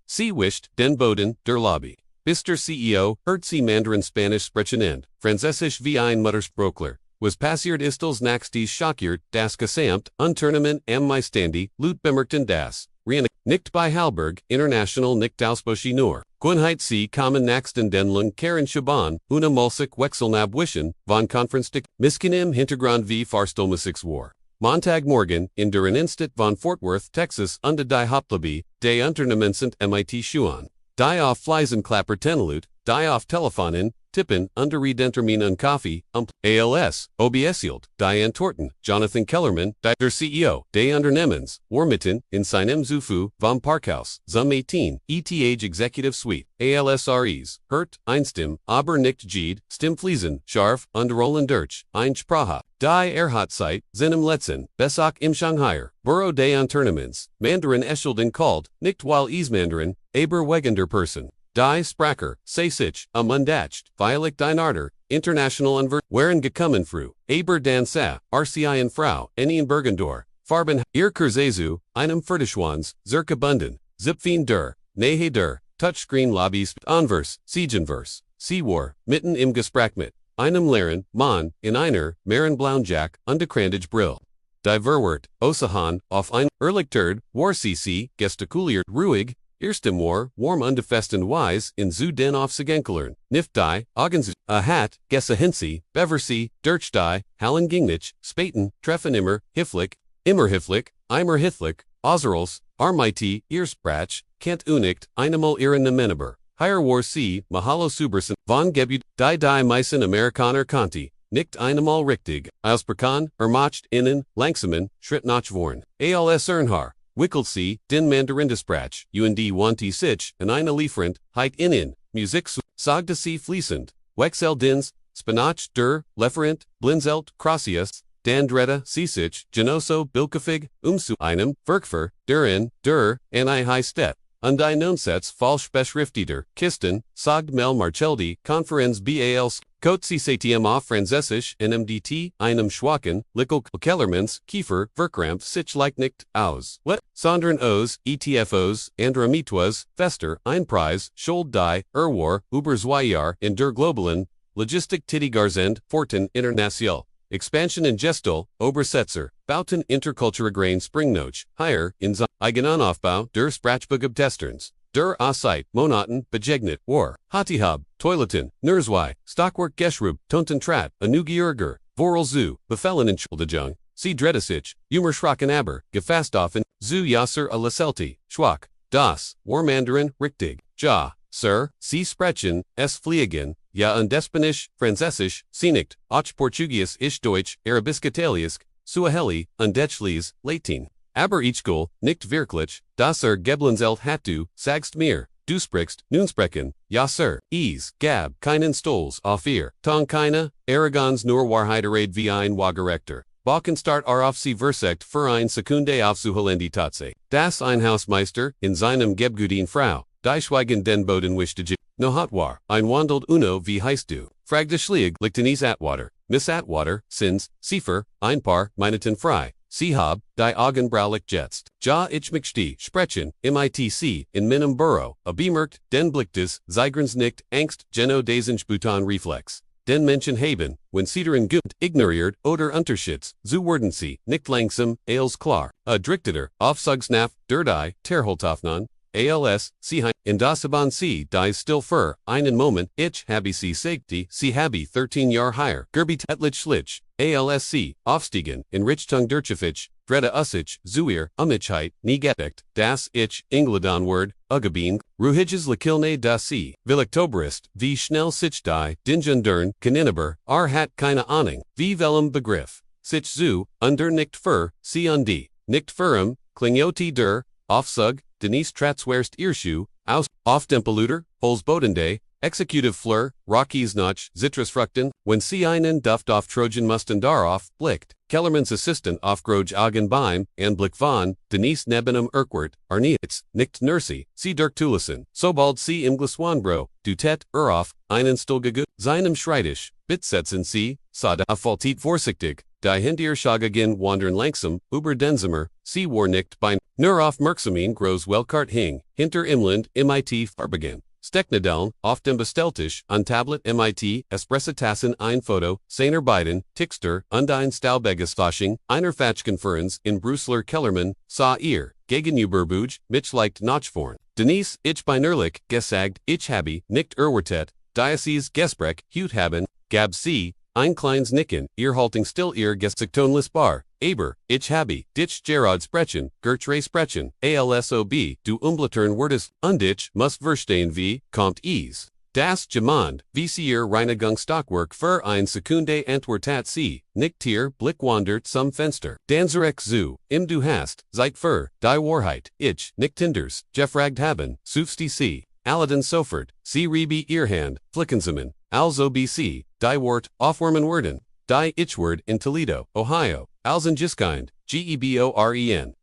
Sie wischt, den Boden, der Lobby. Mr. CEO, hört Sie Mandarin Spanish sprechen und Französisch wie ein Muttersprachler. Was passiert ist als nächstes schockiert, das Gesamt, Unternehmen am Meistandi, Lut bemerkten das. Nicht bei Halberg, International nicht ausbuschi nur. Quinheit Sie kommen nächsten Denlung Karen Shaban, una mulsig Wechselnab wischen, von Conference dick, Miskin Hintergrund wie Farstelmusix war. Montag Morgen, in der Innenstadt von Fort Worth, Texas, unter die Hauptlobby, de Unternehmen sind MIT Schuan. Die auf Fleisenklapper Tenelut, die auf Telefonen, Tippen, unter Redentermin und Kaffee, ALS, OBSielt, die Antorten, Jonathan Kellerman, der CEO, de Unternehmens, Warmitten, in seinem Zufu, vom Parkhaus, zum 18, ETH Executive Suite, ALSREs, Hurt, Einstim, aber nicht Jede, Stimmfliesen, Scharf, Unterrollen durch, ein Sprache, die Erhatzeit, Zenem Letzen, Besak im Shanghaier, Bureau de Unternehmens, Mandarin Eschelden called, nicht weil Mandarin, aber wegender Person. Die Sprache, sei sich, Mundacht, Violet Dinarder, International Unver, Waren gekommen fru, aber dan sa, RCI und Frau, Enien Bergendor, Farben, ihr Kurzezu, einem Fertischwans, Zerkabunden, Zipfin der, Nehe der, Touchscreen Lobbys, Anvers, Siegenvers, Seawar, mitten im Gespräch mit, einem Laren, Mann, in einer, Maren Blaunjack, undekrandig Brill. Die Verwort, Osahan, auf ein, Erlichterd, War CC, gestikuliert, ruhig, Erstem war, warm undefesten wise, in zu den Aufsigenkelern, Nift die, Augens, a hat, Gessa Hinsi, Beversee, Dirch die, Hallen Gingnich, Spaten, Treffen immer Hiflik, Eimer Hithlik, Ozerals, Armiti, Earsprach, Kent Unicht, Einemol Iren Nemeneber, Higher War C, Mahalo Subersen, Von Gebut, die Meisen Amerikaner Conti, Nicht Einemol Richtig, Eilsprachen, Ermacht, Innen, Langsamen, Schritt nach vorn, ALS Ernhar. Wickelsee, den Mandarindesprach, und wanti sich, en eine Lieferant, heit innen, Musik sagte sie fließend, Wechsel dins, Spinach, der, Leferent, Blinzelt, Crossius, Dan Dretta, Sisich, Genoso, Bilkefig, zu einem, Verkfer, der, an I high step, und die Nonsets, falsch beschrifteter, Kisten, sagt Mel Marceldi, Konferenz BALs, Kot CCTM auf Französisch, NMDT, einem Schwachen, Lickel, Kellermans, Kiefer, Verkramp, sich like nicht, aus. What? Sondern Os, ETFOs, Andromitwas, Fester, Einpreis, Schuld die, Erwar, Überzweijahr, in der Globalen, Logistik Tidigarzend, Forten, International. Expansion in Gestel, Obersetzer, Bauten Interkulturgrain Springnoch, Higher, in Eigenanaufbau, der Sprachbegabtesterns. Der Asite, Monaten, Begegnet, War, Hatihab, Toiletten, Nurzwei, Stockwork Geschrub, Tontentrat, Anugiurger, Voral Zu, Befehlen in Schuldejung, Sie Dredesich, Umerschrocken Aber, Gefastoffen, Zu Yasser a Laselti, Schwach, Das, War Mandarin, Richtig, Ja, Sir, Sie Sprechen, Es Fliegen, Ja und Despanisch, Französisch, Sienicht, Och Portugies Ich Deutsch, Arabiskatalisk, Suaheli, und Dechlis, Latin. Aber Ichgul, nicht wirklich, das Geblenselt Hatu, sagst mir, du sprichst, nun sprechen, ja Sir, Gab, keinen Stolz, auf ihr, Tong keine, Aragons nur Wahrheiterade wie ein Wagerechter. Balkenstart auf sie versekt für ein Sekunde auf zu Tatze. Das ein Hausmeister, in seinem Gebgudin Frau, die Schweigen den Boden wischte no hot war, ein Wandelt Uno wie heißt du, fragte Schlieg, Lichtenis Atwater, Miss Atwater, Sins, Siefer, ein Paar, Meineten frei. Sie hab, die Augenbraulich jetzt. Ja ich möchte sprechen, MITC, in meinem Büro, bemerkt, den Blicktes, Zeigrens nicht, Angst, Geno des Butan Reflex. Den Menschen haben, wenn Cedaren gut, ignoriert, oder Unterschieds, zu werden sie, nicht langsam, als klar. Drichteter, Aufsugsnaf, der die, Terholtafnan, ALS, sie in das haben sie, die still für, einen Moment, ich habe sie sagte, sie habe 13 Jahre higher, Gerbit etlich schlich, ALSC, Aufstiegen, in Richtung Durchfitch, Dreda Usich, Zuir, Umichheit, Niegetekt, das Ich, Engladon Word, Ugabin, Ruhiges Lakilne das Sie, Willoktoberist, wie schnell sich die, Dingendern, Kaninaber, hat keine Ahnung, wie velem Begriff, sich zu, under nicht für, sie und nicht firm, Klingoti der, Aufsug, Denise Tratzwerst Irschu, Aus, Aufdempeluter, Holzbodende, Executive Fleur, Rockies Notch, Zitrusfruchten, when sie einen Duft auf Trojan mussten darauf, blickt, Kellermans Assistant auf Groj Augenbeim, and Blick von, Denise Nebenum Urquhart, Arnietz, nicht Nursi, sie Dirk Tulissen, sobald sie im Gliswanbro, Dutet, auf, einen Stulgegut, seinem Schreitisch, Bitsetzen sie, Sada Afaltit vorsichtig, die hinter Schagagin wandern langsam, über Denzimer, sie war nicht bein, Nur auf Merksamen groß Weltkart hing, hinter Imland, MIT Farbigen. Stecknadellen, auf dem Bestelltisch, an Tablet MIT, Espressetassen ein Foto, seiner beiden, Tixter, und ein Staubeggesfasching, einer Fatschkonferenz in Brüsseler Kellermann, sah ihr, gegenüberbuj, mich leicht Notchvorn. Denise, ich beinerlich, gesagt, ich habe, nicht erwartet, Diocese Gesprech, Hut haben, gab sie, ein kleines Nicken, ihr halting still ihr Gestiktonlis bar, aber, ich habe, dich Gerard sprechen, Gertrude sprechen, alsob, du Umblättern wordes, und ich muss verstehen wie, kommt es. Das Gemand, wie sie ihr Reinigungsstockwerk für ein Sekunde antwortet sie, nicht ihr Blick wandert zum Fenster. Danzerek zu, du hast, seit für, die Wahrheit, ich, nicht Tinders, Jeffragt haben, sufsti sie, Aladdin sofort, sie rebe ihr Hand, flickensamen, also bc, die Wort, aufwärmen werden, die Ichword in Toledo, Ohio, Alsen Giskind, Geboren.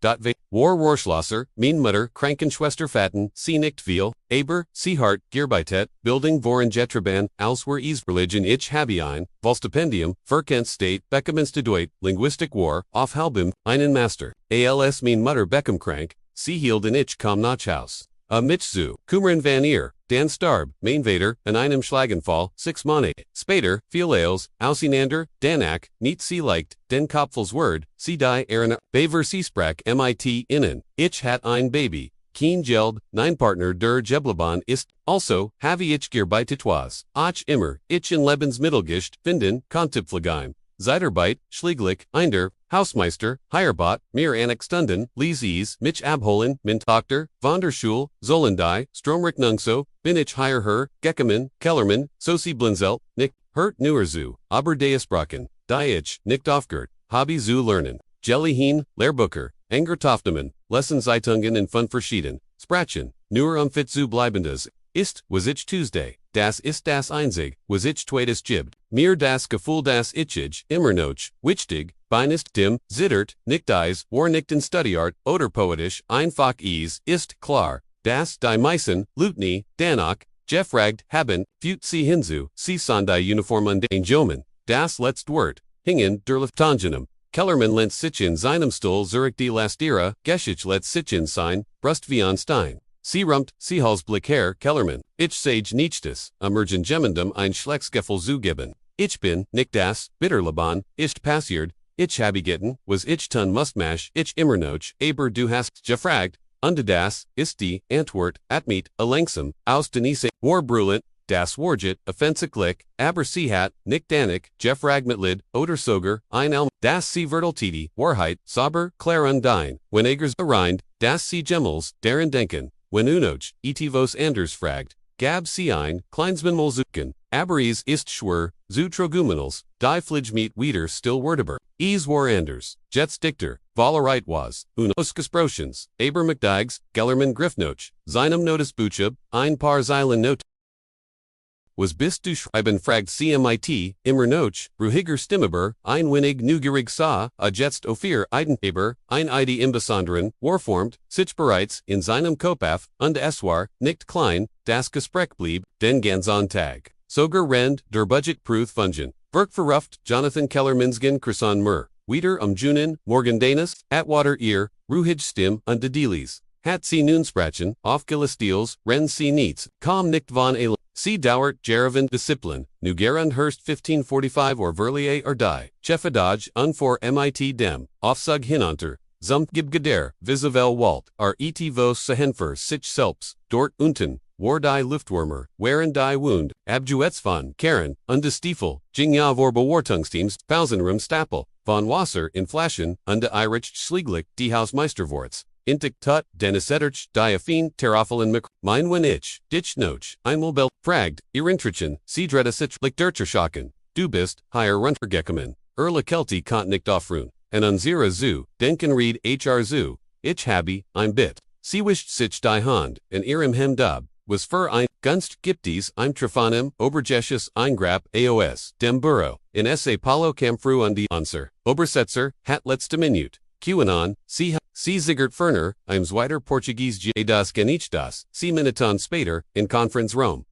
Warschlosser, mein Mutter, Krankenschwester Fatten, sie nicht viel, aber, sie hart, Gierbeitet, Bildung voren Jetraban, als wer is Religion ich habe ein, Vollstipendium, Verkennt State, Beckamenste Deut, Linguistic War, auf Halbim, einen Master, als mein Mutter Beckham krank, sie hield in ich kam nach Haus. A Mitzu, Kummerin van Eer, Dan Starb, Mainvader, an einem Schlagenfall, 6 Monate, Spader, Vielales, Ausinander, Danak, niet sie leicht, den Kopfels Word, sie die Erna, Bever sie sprach mit innen, ich hat ein Baby, Keen Geld, nein Partner der Geblaban ist, also, have ich Gearbeitetwas, ach immer, ich in Lebensmittelgischt, finden, Kontipflegeim. Zeitarbeit, Schlieglich, Einder, Hausmeister, Heierbot, mir Stunden, Lieses, mich abholen, min Tochter, von der Schule, Zollendei, Stromrechnungso, bin ich her, Geckermann, Kellermann, Sosie Blinzelt, nicht, hört nur zu, aber deesbrachen, die ich, nicht aufgehört, Hobby zu lernen, Jellyheen, Lehrbucher, Enger Toftemann, Lessenzeitungen in von verschieden, Sprachen, nur fit zu bleibendes, ist, was ich Tuesday. Das ist das Einzig, was ich zweites gibt. Mir das Gefühl das ich, immer noch, wichtig, beinest dem, zittert, nicht dies, war nicht in Studiart, oder poetisch, einfach ist klar, das die meisten, Lutni, Danach, Jeffragt, haben, fut sie hinzu, sie sondei Uniform und Enjomen, das letzte Wort, hingen, der Lufthangenum. Kellermann lent sich in seinem Stuhl Zurich die Lastira, Geschich let sich in sein, Brust wie ein Stein. Sie rumpt, sie Halsblick Herr Kellermann, ich sage nichts, emergen Gemendum ein Schlecksgeffel zugeben. Ich bin, nicht das, Bitterlaban, ist passiert, ich habe getten, was ich tun mustmash, ich immer noch, aber du hast gefragt, und das, ist die, Antwort, atmeet, a langsam, aus Denise, war brülent, das Warjet, offensichtlich, aber sie hat, nicht danik, Jeffrag mitlid, oder sogar, ein Elm, das sie verteltiti, Wahrheit, Sauber, klar und dein, wenn Egers arind, das sie Gemmels, deren denken. Wenn unoch, etivos anders fragt, gab sie ein, Kleinsmanmal zuken, aber ist schwer, zu trogumenals, die Fligmeet wieder still werteber, war anders, jets Dichter, Valerite was, unos gesprochens, aber McDigs, Gellermann Griffnoch, seinem Notice Buchub, ein paar Zeilen Not. Was bist du schreiben fragt CMIT, immer noch, Ruhiger Stimmeber, ein wenig neugerig sah, a jetzt Ophir Eidenhaber, ein Ide Imbesonderen, warformt, sich bereits, in seinem Kopaf, und es war, nicht klein, das Gespräch blieb, den ganzen Tag. Sogar rend, der Budget Proof fungen, verruft, Jonathan Kellermansgen Chrisan Mur, wieder Junen, Morgan Danis, Atwater Ear, Ruhig Stim, und de Delis. Hat sie nun sprachen, auf Gillisteels, ren sie niets, kaum nicht von a. Sie dauert, Jerevan Disziplin, Nugerund Hurst 1545 or Verlier or die, Chefadage, for mit dem, Aufzug hinunter, Zumt Gibgader, Visavel Walt, et vos Sehenfer sich selbst, dort unten, war die Luftwärmer, waren die Wund, Abjuets von Karen, und Stiefel, Jingja vor Bewartungsteams, Pausenrum Stapel, von Wasser in Flaschen, und Irisch Schlieglich, die Hausmeisterworts. Intik tut, Denisetterch, Diaphine, Terafel Mc, mein wenn ich, dich noch, einmal fragt, Irintrichen, sie dretta sich, lik Dercherschaken, du bist, higher Runtergekommen, Kelti kont nicht aufruhen, en unsere zu, denken read hr zu, ich habe, ein bit, sie wischt sich die Hand, en ihrem hem dub, was für ein, Gunst giptis, im Trefanem, Obergesches, Eingrab, aos, dem Burrow, in esse Paulo Camfru und die Unser, Obersetzer, hat letzte Minute. QAnon, sie Sigert Ferner, im Zweiter Portugies das Genichtas, sie Minuton später, in Conference Rome.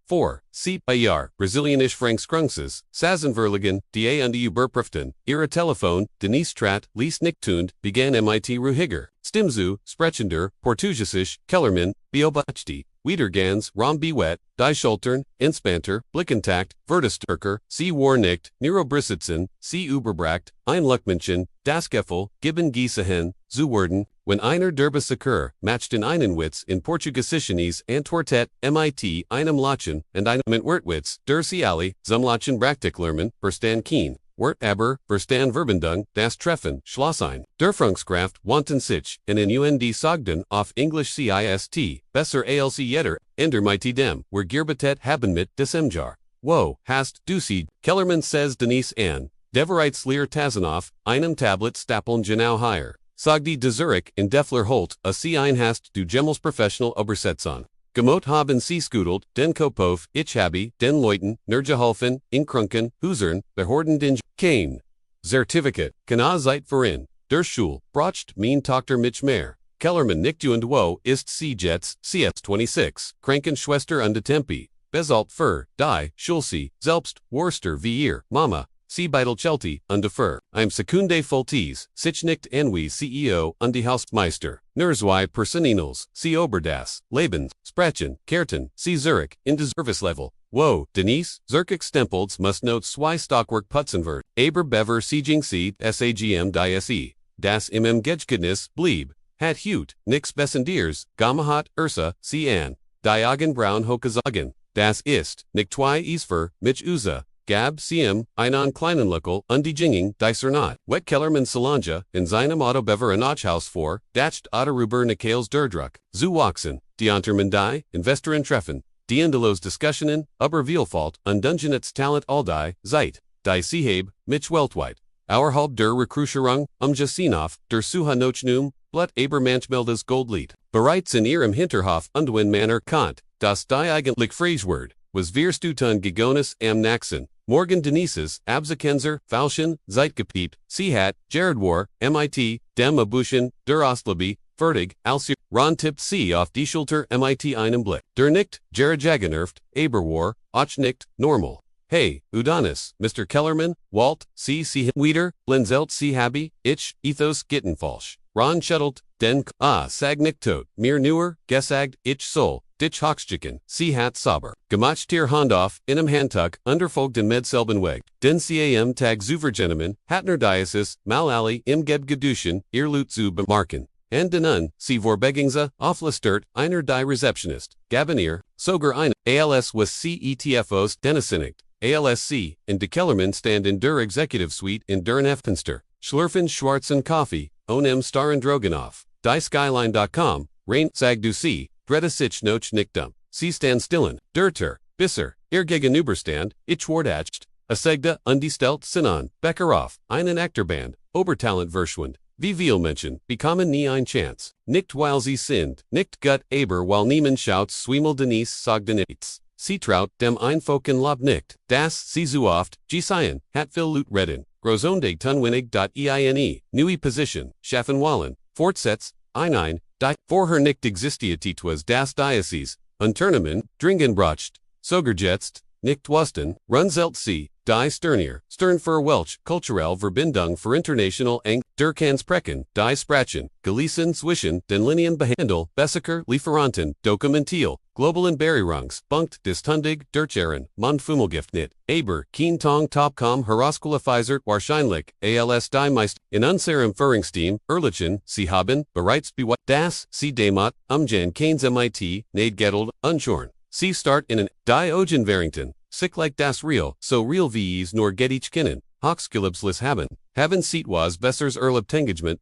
4. C. Bayar, Brazilianisch Frankskrungses, Sassenverligen, da unde Überprüften, ihre Telefon, Denise Tratt, Lies Nichtund, began MIT Ruhiger, Stimzu, Sprechender, Portugiesisch, Kellermann, Beobachte, Wiedergans, Rom Bewet, Die Schultern, Inspanter, Blickentakt, Vertestürker, C. Warnicht, Neurobrissitzen, C. Überbracht, Einluckmenschen, Das Gefühl, Gibben Gießehen, Zuwerden, when einer Derbesakur, matched in Einenwitz in Portugiesischnis Antwortet, MIT, einem Lachen, and einem Entwertwitz, der Sie alle, zum Lachen Praktiklernen, Verstan Keen. Wert aber, Verstan Verbindung, das Treffen, Schlossein, der Frankskraft, wanten sich, and in UND Sogden, auf English CIST, besser als jeder, ender mit dem, wer Gierbetet haben mit Desemjar. Wo, hast, du sie, Kellermann says Denise Ann, Devereitsleer Tazenoff, einem Tablet stapeln genau higher. Sagdi de Zurich in Defler Holt, a C ein hast du Gemmels professional Obersetzon. Gemot haben sie skudelt, den Kopov, ich habe, den Leuten, Nergeholfen, Inkrunken, Husern, behorden den Kane. Zertifikat, kana Zeit vorin, der Schul, brocht mein Tochter mich mehr. Kellermann nicht und wo ist sie Jets, CS26, Krankenschwester und Tempi, Besalt für, die, Schulze, selbst, Worster wie ihr, Mama. Sie Beitel Chelty, und für, I'm Sekunde Fulties, sich nicht Enwie CEO, und die Hausmeister, Nurzwei Personinals, Sie Oberdas, Lebens, Sprachen, Kerten, Sie Zurich, in des Service-Level. Wo, Denise, Zurich Stempels must note zwei Stockwerk Putzenwert, Aber Bever Sieging Sie, SAGM die SE, das im Gedgednis, blieb, hat Hut, nix Bessendiers, Gamahat, Ursa, Sie an, Diagen Braun Hokazagen, das ist, nicht zwei Isfer, mich Uza. Gab, Cm, Einon Kleinenlückel, Undijinging, Dysernot, Wet Kellermann Solange, in seinem Autobever in Ochhaus 4, Dacht Autoruber Nikales Derdruck, Zu Waxen, Dionterman die, Investoren Treffen, Diendelos Diskussionen, über Vielfalt, und Dungenets Talent all die, Zeit, die Seehab, Mitch Weltweit, Auerhalb der Recrucherung, Jasinov, der Suha Nochnum, Blut Aber Manchmeldes Goldlied, bereits in ihrem Hinterhof Undwin Manor Kant, das die eigentlich Phraseword, was wirst du tun gegonis am Naxen. Morgan Denises, Absekenzer, Falschen, Zeitgepiept, Seehat, Jared War, MIT, Dem Abuschen, Der Ostleby, Fertig, Alsir, Ron tippt C auf die Schulter MIT einem Blick. Der Nicht, Jared Jagenerft, Aberwar, Och nicht, Normal. Hey, Udonis, Mr. Kellermann, Walt, C. Wieder, Blinzelt C. Habi, Ich, Ethos Gittenfalsch. Ron Schuttelt, Den, Sag nicht tot, mir nur, Gesagt, Ich Soul. Ditch Hochschicken, Sie hat Sauber. Gemacht Tier Hondoff, Inem Handtuck, Underfolg den Medselbenweg, Den Cam Tag Zuvergenemen, Hatner Diasis, Mal Ali, Im Geb Geduschen, Irlut zu bemarken. And denun, Sie Vorbegingza, Offlistert, Einer die Receptionist, Gabinier, Soger eine, ALS was CETFOs, Denisinicht, ALSC, in de Kellermann stand in der Executive Suite in der Nefenster, Schlürfen Schwarzen Coffee, Onem Starendroganoff, Die Skyline.com, Rain, Sag du Sie, Dretta sich noch nicht Sie stand stillen, der Bisser, ihr Gegenüberstand, ich wardacht, Asegda, undistelt Sinan, Beckeroff, einen Achterband, Obertalent verschwund, wie viel Menschen, bekommen nie ein Chance, nicht weil sie sind, nicht gut, aber weil niemand schaut, Swiemel Denise sagde nichts. Sie traut dem Einfoken Lob nicht, das sie so oft, Gesien, hat viel Lut redden, Grosonde tunwinnig.eine, neue Position, Schaffenwallen, Fortsetz, ein, die, vor her nicht existietwas das Diocese, Unternehmen, Dringenbracht, Sogerjetzt, nicht Wusten, Runzelt sie, die Sternier, Stern für Welch, Kulturelle Verbindung für International Eng, Durkansprechen, die Sprachen, Gelesen zwischen den Linien behandel, Besseker, Lieferanten, Dokumentil, Globalen Berierungs, Bunkt, Distundig, Durcheren, Mundfumelgift nit, Aber, Keen Tong Topcom Herausqualifiziert wahrscheinlich, ALS die meist, in unserem Führungsteam, Erlichen, Sie haben, bereits beweit, das, Sie Demot, Umjan Kanes MIT, Nadegetteld, Unschorn. Sie start in an, die Ogen Warrington, sick like das real, so real VEs nor get each kinnen, Hochskilibslis haben Seatwas Bessers Erleb Tengagement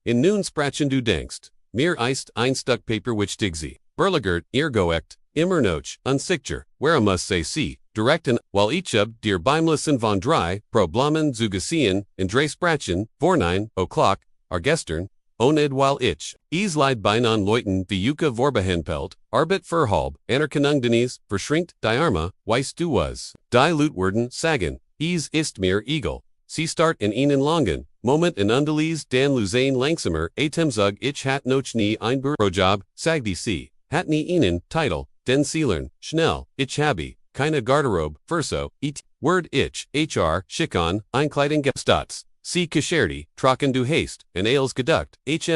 in nun Sprachen du denkst, mir eist ein Stuck Paper which digsie, Berligert, Irgoekt, Immer noch, Unsicher, where muss say sie, directen, while each of, dir Beimlissen von drei, Problemen zu gesehen, in drei Sprachen, vor 9 o'clock, Argestern, Oned while ich, Leid beinan Leuten wie Yuka Vorbehenpelt, Arbit Verhalb, Anerkennung Denise, Verschrinkt, Diarma, Weißt du was, Die Lutwerden, Sagen, ist mir egal, Sie start in ihnen Langen, Moment in Undelies, Dan Luzane Langsamer, Atemzug ich hat noch nie ein Bürojob, Sagdi sie, hat nie ihnen, Title, den Seelern, schnell, ich habe, keine Garderobe, verso, word ich, hr, schickon, einkleiding Stats. C. Kascherti, trocken du hast, en ales geduckt, ich,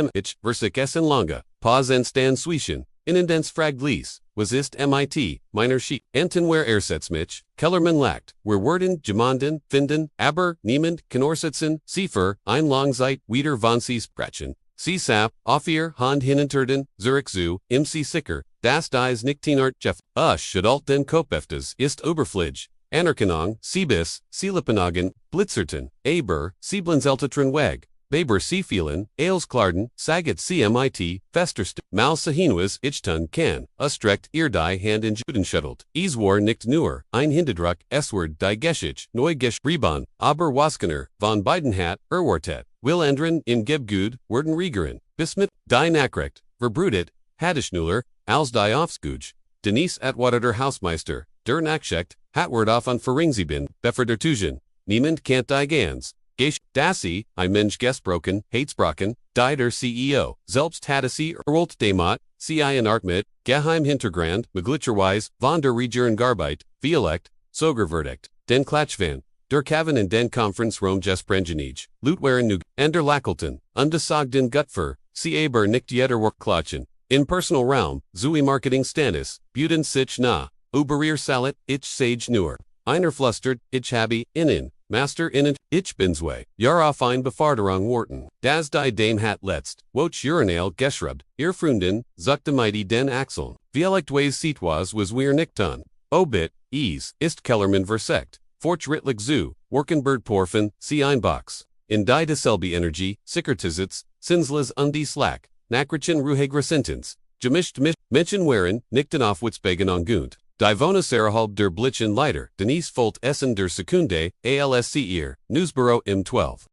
versich essen lange, pause en stand zwischen, inendens fraglis, was ist mit, meiner Sheet, Antenware ersetzmich, Kellerman lacht, wir werden, jemanden, finden, aber, niemand, knorsitzen, Cipher, ein Langzeit, wieder von sie sprechen. C. Sap, Offier, Hand hinenterden, Zurich Zoo, MC Sicker, das dies Nichtinart Jeff, Schadalt den Kopeftes, ist Oberflige, Anerkennung, Siebis, Sielippenagen, Blitzerton, Aber, Sieblenzeltetron Weg, Baber Seefielen, Ailsklarden, Saget CMIT, Festerst, Mal Sahinuas, Ichtun Kan, Ustrecht, Irdei Hand in Judenschuttelt, Iswar nicht nur, ein Hindedruck, Esward, Die Geschich, Neugesch, Rieban, Aber Waskener, von Beidenhat, Erwartet, Will Endren, in Gebgud, Werden Regeren, Bismuth, Die Nachrecht, Verbrudet, Hadishnuller, Als Die Aufskuj, Denise Atwater Hausmeister, Der Nachschicht, Hatward auf an Feringsieben, Beffer der Tujen, Niemand kennt die Gans. Gesch, Dassi, ein Mensch gesprochen, Hatesprachen, die der CEO, selbst hatte sie erholt demot, sie ein Artmit, geheim Hintergrund, Maglitscherweise, von der Regierung Garbeit, Violekt, Sogerverdict, den Klatschvan, der Kavan in den Conference Rome Gesprengenij, Lutwaren Nug, Ender Lackelton, Undesagden Gutfer, sie aber nicht jeder Wortklatschen, in personal Raum, Zui Marketing Status, Buden sich na, Uberier Salat, ich sage nur, einer flustert, ich habe, innen. Master innen, ich binzwe, Jara fein Befarderung Worten, das die Dame hat letzt, woch urinale geschrubt, ihr Freunden, zuckte mighty den Achseln, Vielektways Seetwas was wir Nickton, Obit, Ease, ist Kellerman versekt, Fortschrittlich zu, Workenbird Porfen, sie Einbox, in die Deselby Energy, Sickertizitz, Sinsles undi Slack, Nakrichin Ruhegresentens, Gemischt Menschenwaren, Nickton auf Witzbegen Gunt. Die Vonusserhalb der Blitzen Leiter, Denise Folt Essen der Sekunde, ALSC ihr, Newsbüro M12.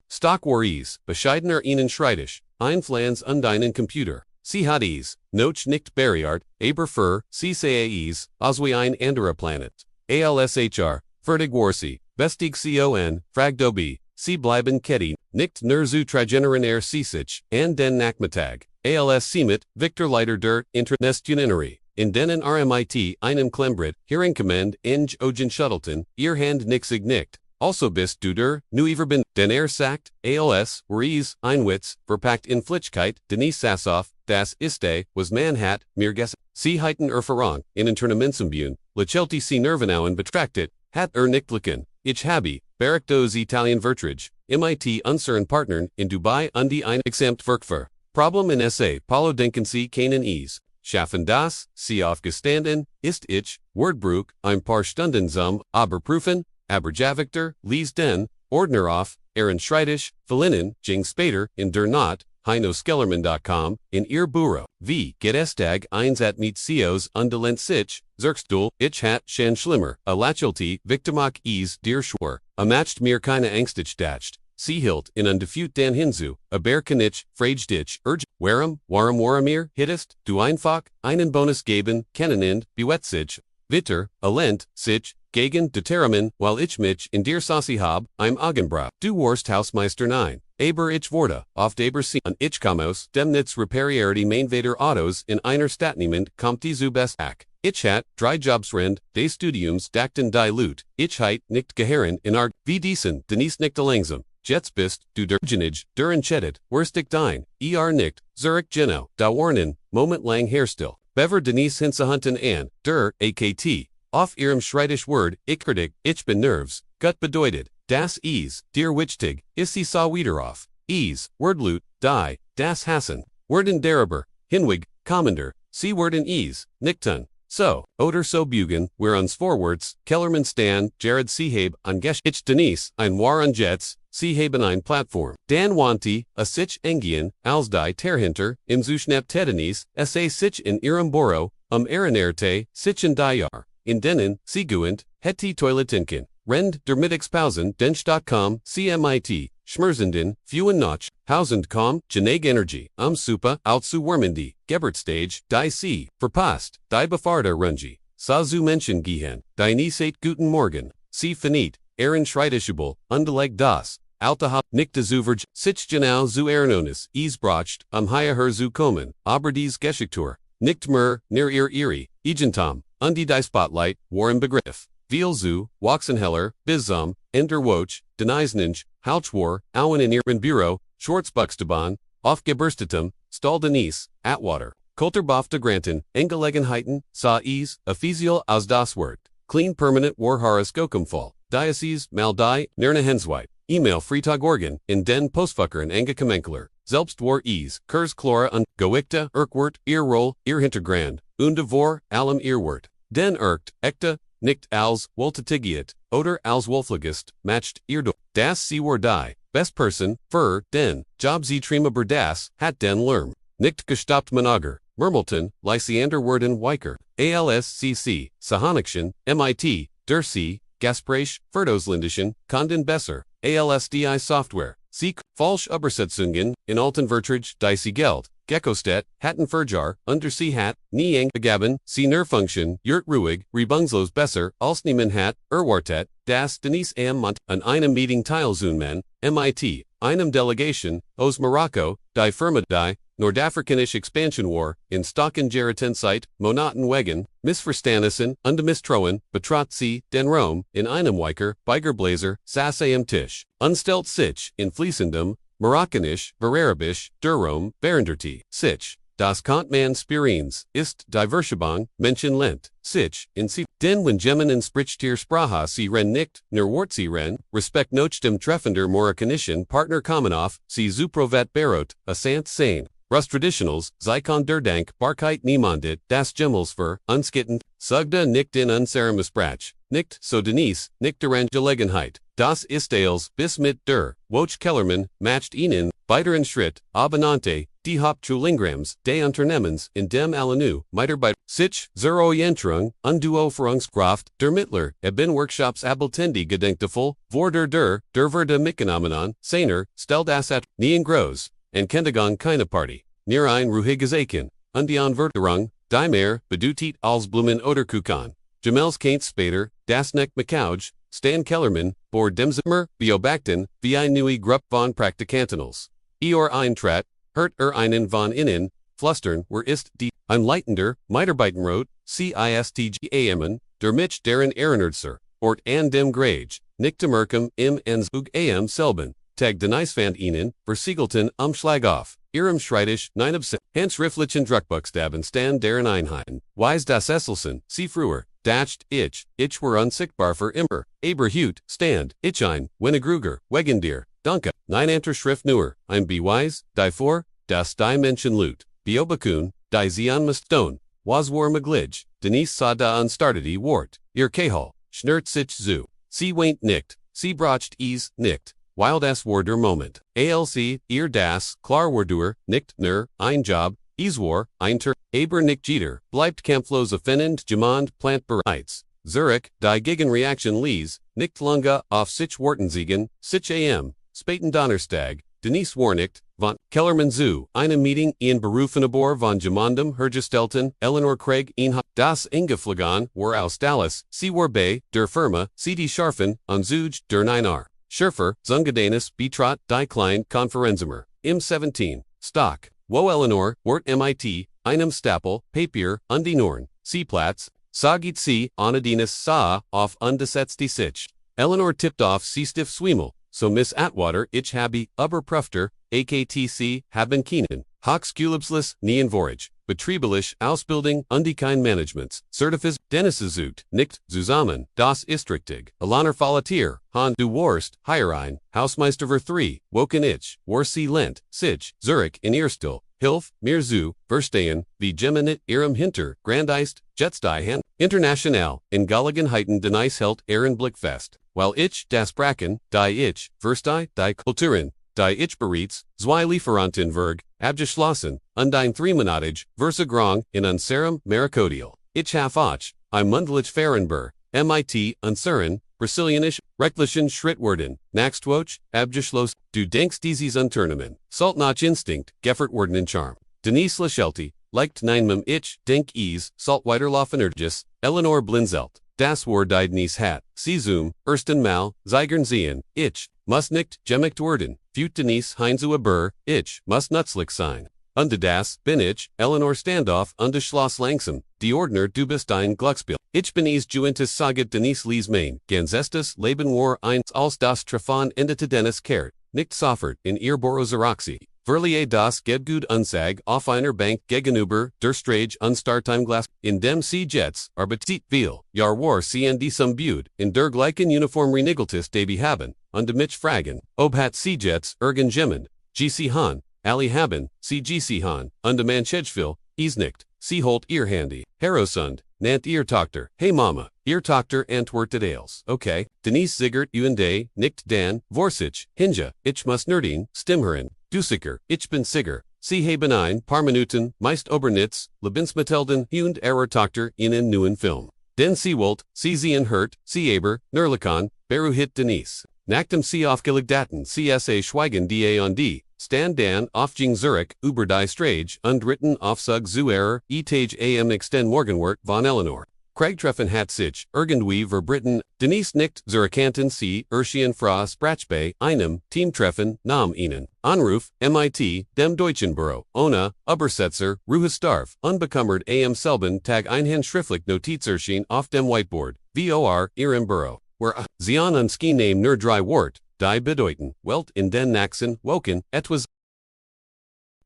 Stockwaries, bescheidener ihnen schreidisch, Einflans undeinen Computer, sie hat ease, noch nicht Barriart, aber für, sie ease, oswi ein anderer Planet. ALSHR, fertig warsi, bestig con, fragdobi, sie bleiben kedi, nicht nur zu trageneren sich, an den Nachmittag, ALS Seemit, Victor Leiter der Internetuninerie. In denen RMIT einem Klembrit, Heringkommend, Eng Ogen Shuttleton, ihr Hand nixig nicht, also bist du der, nu Everbin, den sagt, ALS, Rees, Einwitz, verpackt in Flitschkeit, Denise Sassoff, das Iste, was Manhat, mir sie heiten Verrang, in Internamensumbunen, Lechelti sie Nervenauen betrachtet, hat Nichtlichen, ich habe, Barak dos Italien Vertrage, MIT unseren Partnern, in Dubai undi ein Exempt Verkfer. Problem in SA, Paulo denken sie keinen Ease. Schaffen das, sie aufgestanden, ist ich, Wordbruch, ein paar Stunden zum, Aberprüfen, Aberjavictor, Lies den, Ordner auf, Aaron Schreidisch, Verlinen, Jing Spader, in der Not, heinoskellerman.com, in ihr Büro, wie, geht es Tag eins at meet CEOs undelent sich, Zirkstuhl, ich hat, Shan Schlimmer, a Lachelti, Victimach ease, dir Schwur, a matcht mir keine Ängstich dacht. Sie hilt in undefute Dan Hinzu, a bear kanich, frage dich, warum waramir, hittest, du einfach, einen Bonus geben, kennenend, bewetsig, Witter, alent, sich, gegen, determin, while ich mich in dir saucy hab, I'm Augenbra, du warst Hausmeister 9, aber ich wurde, oft aber sie, an ich kamos, demnitz repariarity mainvader Autos in einer Statniemand, kommt die zu best ak. Ich hat, drei Jobsrend, des Studiums dachten die Lut, ich heit, nicht geheren, in art, wie diesen, Denise nicht langsam. Jets bist, du der Genage, der Entschettet, worstig dein, nicht, Zurich Geno, da warnen, moment lang herstill, Bever Denise Hinsahunten an, der, AKT, auf ihrem Schreidisch Word, ich bin Nerves, gut bedeutet, das Ease, dir Wichtig, sie sa wieder auf, Ease, Wordlut, die, das Hassen, Worden deraber, Hinwig, Commander, sie Worden Ease, Nichtun. So, oder so Bugen, wir uns vorwärts, Kellerman Stan, Jared Seehab, an Gesch, ich Denise, ein War an Jets, Seehaben ein Plattform, Dan Wanti, a sich Engian, als die Terhinter, im Zuschnap Tedenis, sa sich in ihrem Boro, Erinerte, sich in Jahr, in denen, Sieguent, Heti Toiletinken, Rend, der Mittagspausen, Dench.com, CMIT, Schmerzenden, Fewen Notch, Hausendkom, Geneg Energy, Super, Altsu Wormindi, Gebert Stage, Die C, Verpasst, Die Befarda Rungi, Sazu Menschen Gehen, Die Nisate Guten Morgen, Sie Finit, Aaron Schreidischable, Undeleg Das, Altahop, Nikta Zuverj, Sich Genau zu Ernonis, Easbrocht, Haya Her zu Komen, Aberdies Geschicktur, nicht mehr, near ihr ihre, Egentom, die Spotlight, Warren Begriff, Vielzu, Waxenheller, Bizum, Ender Woch, Denisninch, Houchwar, Auen in ihren Bureau, Schwarzbuxteban, Aufgeberstetem, Stall Denise, Atwater, Kulterbof de Granton, Engelegenheiten, Sa Ease, Ephesial aus das Wort, Clean Permanent Warharas Gokumfall, Diocese, Maldai, Nirna Hensweit, Email Freitag Organ, in den Postfucker and Engekemenkeler, Selbst war Ease, Kurs Chlora und Goikta, Irkwort, Earroll, Earhintergrand, Vor, Allem Earwort, Den Irkt, Ekta, Nicht als, Woltetigiet, Oder als Wolfligist, Matched, Eardo, Das Sie war die, Best Person, Fur, Den, Job Sie Trima Berdas, Hat Den Lerm, Nicht gestoppt Monager, Mermelton, Lysander Worden Weiker, ALSCC, Sahanikschen, MIT, Dersi, Gaspreich, Ferdoslindischen, Condon Besser, ALSDI Software, Sieg, Falsch Übersetzungen, in Alten Vertrag, Dicey Geld, Geckostedt, Hatten Furjar, Undersea Hat, Nieng, Gaben, Sie Nerfunction, Yurt Ruhig, Rebungslos Besser, Alsniemen Hat, Erwartet, Das Denise am Mont, an einem Meeting Teilzunmen, MIT, einem Delegation, aus Morocco, die Firma die, Nordafrikanische Expansion War, in Stocken Geratenzeit, Monatenwegen, Missverstanissen, Misstrauen, Betrot sie, den Rome, in einem Weiker, Beigerblazer, Sass am Tisch, Unstelt sich, in Fließendem, Moroccanisch, Berarabisch, Durrom, Berenderti, Sich, das Kontman Spirins, ist, Divershabang, Menschen Lent, Sich, in Sie, den wenn Gemmen in Sprichtier Sprache sie ren nicht, ner Wort sie ren, Respekt noch dem Treffender Moroccanischen Partner Kamenhof, sie Zuprovet Barot, Assant Sane. Rust Traditionals, Zykon Derdank, Barkeit Niemandit, Das Gemmelsver, Unskittend, Sugda nicht in Unseramusprach, Nicht, so Denise, Nicht der Gelegenheit, Das ist Ales, bis mit der, Woch Kellerman, Matched Ihnen, Beiteren Schritt, Abonante, Die Hauptschulingramms, De Unternehmens, in dem Alanu, Miterbeit, Sich, zur Orientrung, Unduo Verungskraft, der Mittler, Eben Workshops Abeltendi Gedenktevoll, vor der Verde Mikonomenon, Seiner, Stel das at, Nien Groß, and Kendagon keine Party, near ein ruhiges Aiken, Undian Verterung, Die Meer, Bedutit als Blumen Oderkukan, Jamels Kaint Spader, Dasnek Makauj, Stan Kellerman, Bor Demzimmer, Biobacten, Vi Nui Grupp von Praktikantenals. Eor Eintrat, Hurt einen von innen, Flustern, were ist die, Unleitender, Miterbitenrot, CISTGAMen, der Mitch deren Ehrenerdser, Ort an dem Grage, Nicht Merkum im Enzug am Selben. Tag Denisfand Ihnen, Versiegelten, Schlag Ihrem Schreitisch, 9 Hans Rifflichen Druckbuchstaben Stand deren Einheiten, Wise das Esselsen, Sie früher, Dacht, Ich were unsichtbar für immer, Hut, Stand, ein, Winnegruger, Wegendier, Danke, 9 Anter Schrift Neuer, ein Bewise, Die vor, Das Dimension Loot, Biobakun, Die Zion Mustone, Waswar Maglij, Denise sa da Unstartedi Wart, Ihr Kahal, Schnert sich zu, Sie waint nicht, Sie brocht ease, nicht. Wild ass war der Moment. ALC, ihr das, klar war dur, nicht, ein Job, Iswar, einter, aber nicht Jeter, bleibt Kampflos offenend, Gemond, Plant bereits. Zurich, die Gegenreaktion lies, nicht lange, auf sich Wartenziegen, sich am, Spaten Donnerstag, Denise Warnicht, von Kellerman zu, einem Meeting, in Berufenabor von Gemondem, Hergestelten, Eleanor Craig, das Ingeflagon, war aus Dallas, sie war bei, der Firma, CD Scharfen, Unzuj, der 9R. Schurfer, Zungedanis, Betrot, Die Klein, Konferenzimer, im 17, Stock, Wo Eleanor, Wort MIT, einem Stapel, Papier, Norn, Seeplatz, Sagit sie, Onadinus Sa, auf Undesetzte Sich. Eleanor tipped off Stiff Swiemel, so Miss Atwater, Ich habe, Überprüfter, AKTC, haben Keenan, Hochschulabschluss, Nien Vorage, Betriebliche Ausbildung, kein Managements, Certifis, Dennisizut, Nicht, zusammen, Das ist richtig, Alaner Fallatier, Han du Worst, Heirein, Hausmeister ver 3, Woken Ich, War Sie Lent, Sich, Zurich in Erstil, Hilf, Mirzu, Verstehen, wie Geminit, Ihrem Hinter, Grandeist, Jetsteihan, International, in Gallaghenheiten Denise Helt, Blickfest, while Ich, das Bracken, Die Ich, Verstei, Die Kulturen, Die Ich bereits, Zwei Lieferantenverg, Abgeschlossen, Undein 3 Monatage, Versagrong, in Unserum, Maricodial, Ich half och, I'm Mundlich Fahrenburg, MIT, Unsuren, Brasilianisch, Rechtlichen Schrittwerden, Naxtwoch, Abgeschloss, Du denkst dieses Unternehmen, Saltnach Instinct, Geffert Worden Charm, Denise Lashelti, Leicht Neinmem Ich, Denk Ease, Saltweiterlaufenergis, Eleanor Blinzelt, Das war die Denise Hat, Sizum, Ersten Mal, Zeigern sehen, Ich, muss nicht, Gemacht werden, Fut Denise Heinzu aber, Ich, muss nützlich sein. unter das, bin ich, Eleanor Standoff, unter Schloss langsam, die Ordner du bist ein Glücksspiel. Ich bin es Juventus Saget Denise Lees Main, ganz estes Leben war eins als das Trefan endete Dennis kehrt, nicht sofort in ihr Boroseraxi. Verlier das Gedgut Unsag auf einer Bank gegenüber der Strage Unstartimeglas, in dem sie Jets, arbeitet viel, Jahr war sie an diesem Bud, in der gleichen Uniform Renigeltis Davy haben, und mich fragen, ob hat sie Jets, Ergen Gemmen, GC Han, Ali haben, sie GC Han, und Manchegville, is nicht, sie holt ihr Handy, Herosund, nant ihr Tochter, hey Mama, ihr Tochter antwortet als, okay, Denise Ziggert Day, nicht Dan, Vorsich, Hinja, ich muss nerdin, Stimherin, Dusiker, ich bin Sigger, sie haben ein paar Minuten, meist Obernitz, Lebensmittelden, und ihre Tochter in einen neuen Film. Den sie wollt, sie sehen hört, sie aber, Nerlikon, Beruhit Denise. Nachdem sie aufgelegt daten, CSA Schweigen da und die, stand dan aufging Zurich, über die Strage, und ritten aufzug zu ihrer, etage am extend Morgenwerk von Eleanor. Craig treffen hat sich, irgendwie verbritten, Denise nicht, Zurikanten sie, Urschien fra Sprachbay, einem, Teamtreffen, nam ihnen, Anruf, MIT, dem Deutschenbüro, ohne, Übersetzer, Ruhestarf, unbekümmert am selben Tag einhand schriftlich Notizerschien auf dem Whiteboard, vor, ihrem Büro, where sie an un ski name nur drei Wort, die bedeuten, Welt in den Naxen, woken, etwas,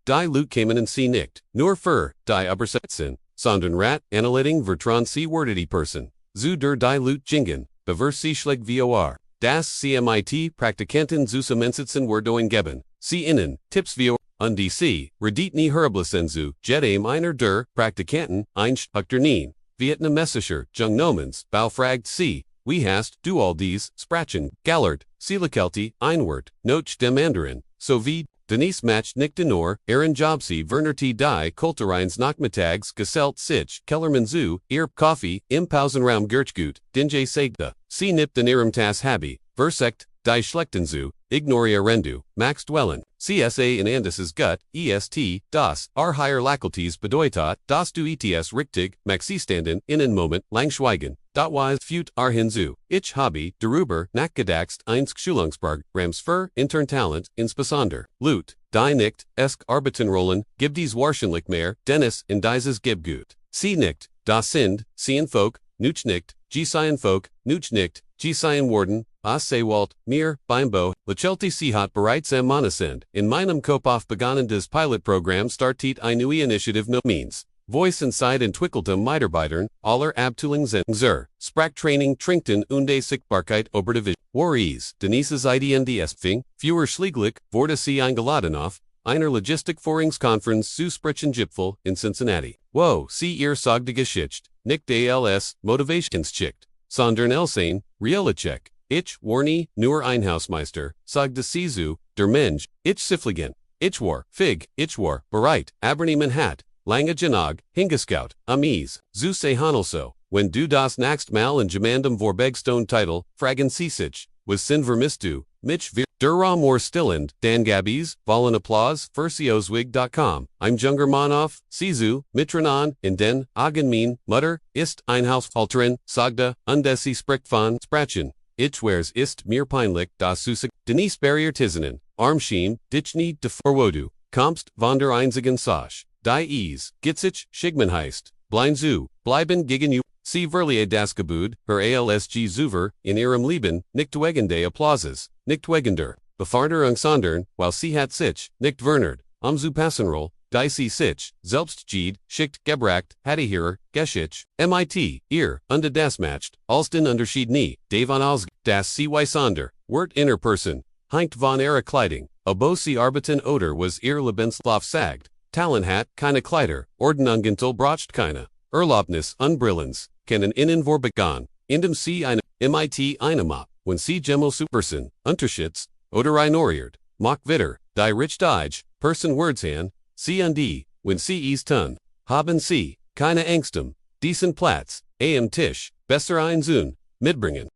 die Lut kamen und sie nicht, nur für, die Übersetzen, sondern Rat, Analyting Vertran sie wordity Person, zu der die Lut jingen, bevers sie schlägt vor, das CMIT Praktikanten Zusamensitzen Wordoin geben, sie innen, Tipps vor, und die sie, Reditni Herblesen zu, jet aim einer der, Praktikanten, einst, Huckternin, Vietnamesischer, Jung Nomens, Baufragt sie, wie hast, du all dies, Sprachen, Gallert, Silakelti, Einwort, Noch dem Mandarin, sowie, Denise matcht nicht denor, Aaron Jobsi Vernerti die Kulturines Nachmittags gesellt sich, Kellerman zu, ihr Coffee, im Pausenraum Gertgut, Dinje Segda, sie nip den ihrem Tas Habi, Versekt, die Schlechten zu, Ignoria Rendu, Max Dwellen, CSA in Andes's Gut, EST, das, higher Laculties bedeutet, das du ETS richtig, Maxistanden, innen Moment, Langschweigen, Dotwise Fut Hinzu, Ich Hobby, Deruber, Nachgedaxt, Einsk Schulungsberg, Ramsfer, Intern Talent, insbesonder, Lut, die nicht, Esk Arbeitenrollen, gibt dies wahrscheinlich mehr, Dennis, in dieses Gibgut. Sie nicht, das sind, Sien Folk, Nuch nicht, Gsien Folk, Nuch nicht, Gsien Warden, As Sewalt, Mir, Beimbo, Lachelti Sihat bereits am Monasend, in meinem Kopf begonnen des Pilotprogramm startet eine neue Initiative no means. Voice inside and Twickeltum Mitarbeitern, aller Abtulungen zur Sprachtraining Trinkten und Sichtbarkeit Oberdivision. Warries, Denise's IDNDS-Fing, Fewer Schlieglich, wurde sie eingeladen auf, einer Logistikforschungskonferenz zu Sprachengipfel in Cincinnati. Wo, sie ihr sagte Geschichte, nicht als Motivationschicht, sondern Elsain, Realitschek. Ich, Warni, nur ein Hausmeister, sagte sie zu, der Mensch, ich Sifligen, ich war, Fig, ich war, bereit, Abernehmen hat, Lange Janag, Hingescout, Amies, zu se Hanelso, when du das naxt mal and Jamandum Vorbegstone title, Fragen Sisich, was sin vermistu, Mitch vir, Duram or Stillend, Dan Gabbies, Vollen Applause, Fursioswig.com, I'm Junger Manoff, Sizu, Mitranon, Inden, Agenmin, Mutter, Ist, Einhausfalterin, Sagda, Undesi Spricht von, Sprachen, Ichwares ist mir peinlich, das Susik, Denise Barrier Tizanen, Armschiem, Ditchni de Forwodu, Kompst, von der einzigen Sasch. Die Ease, Gitzich, Schigmanheist, Blindzu, Bleiben gegen you, Sie Verlier das Gebud, her ALSG Zuver, in ihrem Leben, nicht Wegende Applauses, nicht Wegender, Befarder Sondern, while sie hat sich, nicht Vernerd, Zu Passenroll, die sie sich, selbst Ged, schickt Gebracht, Hattihirer, Geschich, MIT, ihr, unde das matcht, Alston Unterschied nie, Davon aus, das sie Weisonder, Wort inner Person, Heinkt von ihrer Kleidung, Obosi Arbiten Oder was ihr Lebenslauf sagt. Talent hat, keine Kleider, Ordnungentel braucht keine. Erlaubnis, Unbrillens, kennen innen vorbegann, indem sie eine, MIT einema, wenn sie Gemmel Supersen, Unterschitz, oder einoriert, Mock Witter, die Rich Dodge, Person Wordshan, sie und die, wenn sie is tun, haben sie, keine Angstum, decent Platz, am Tisch, besser ein Zun, mitbringen.